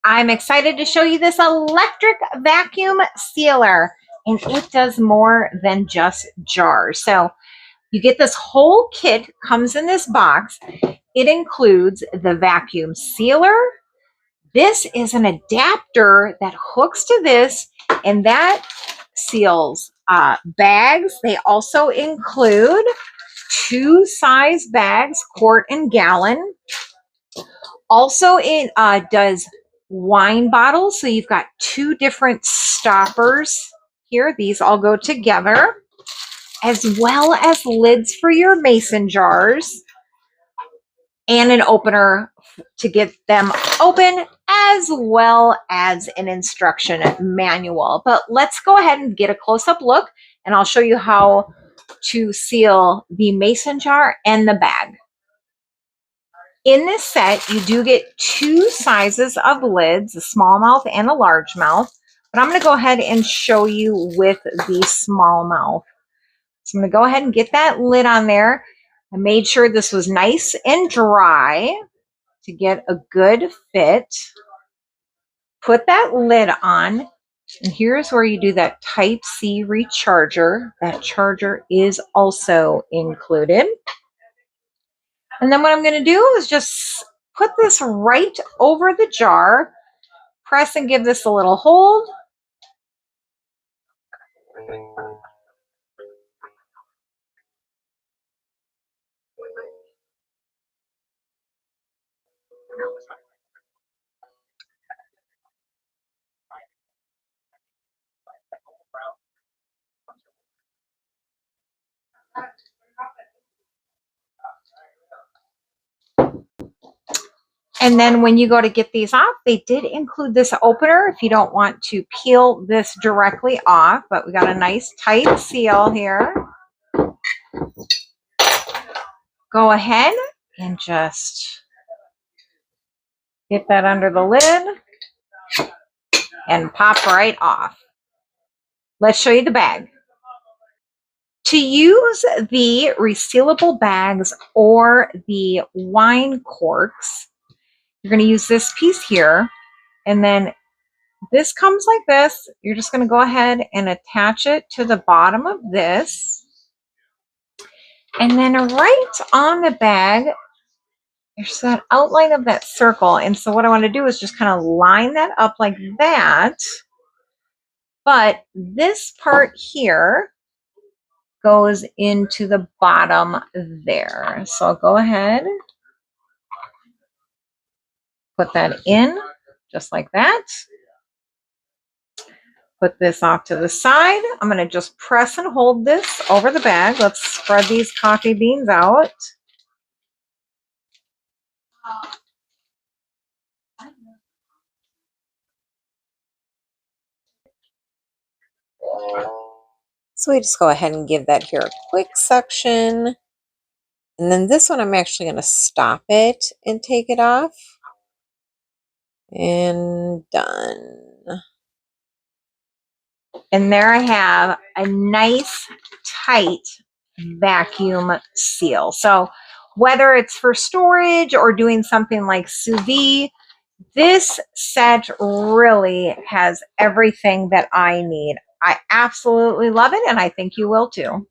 I'm excited to show you this electric vacuum sealer, and it does more than just jars. So you get this whole kit, comes in this box. It includes the vacuum sealer. This is an adapter that hooks to this, and that seals bags. They also include 2 size bags, quart and gallon. Also, it does wine bottles. So you've got 2 different stoppers here. These all go together, as well as lids for your mason jars and an opener to get them open, as well as an instruction manual. But let's go ahead and get a close-up look, and I'll show you how to seal the mason jar and the bag. In this set, you do get 2 sizes of lids, a small mouth and a large mouth. But I'm going to go ahead and show you with the small mouth. So I'm going to go ahead and get that lid on there. I made sure this was nice and dry to get a good fit. Put that lid on. And here's where you do that Type-C recharger. That charger is also included. And then what I'm going to do is just put this right over the jar, press and give this a little hold. And then when you go to get these off, they did include this opener if you don't want to peel this directly off, but we got a nice tight seal here. Go ahead and just get that under the lid and pop right off. Let's show you the bag. To use the resealable bags or the wine corks, you're going to use this piece here, and then this comes like this. You're just going to go ahead and attach it to the bottom of this. And then right on the bag, there's that outline of that circle. And so what I want to do is just kind of line that up like that. But this part here goes into the bottom there. So I'll go ahead, put that in just like that. Put this off to the side. I'm going to just press and hold this over the bag. Let's spread these coffee beans out. So we just go ahead and give that here a quick suction. And then this one, I'm actually going to stop it and take it off. And done. And there I have a nice, tight vacuum seal. So whether it's for storage or doing something like sous vide, this set really has everything that I need. I absolutely love it, and I think you will too.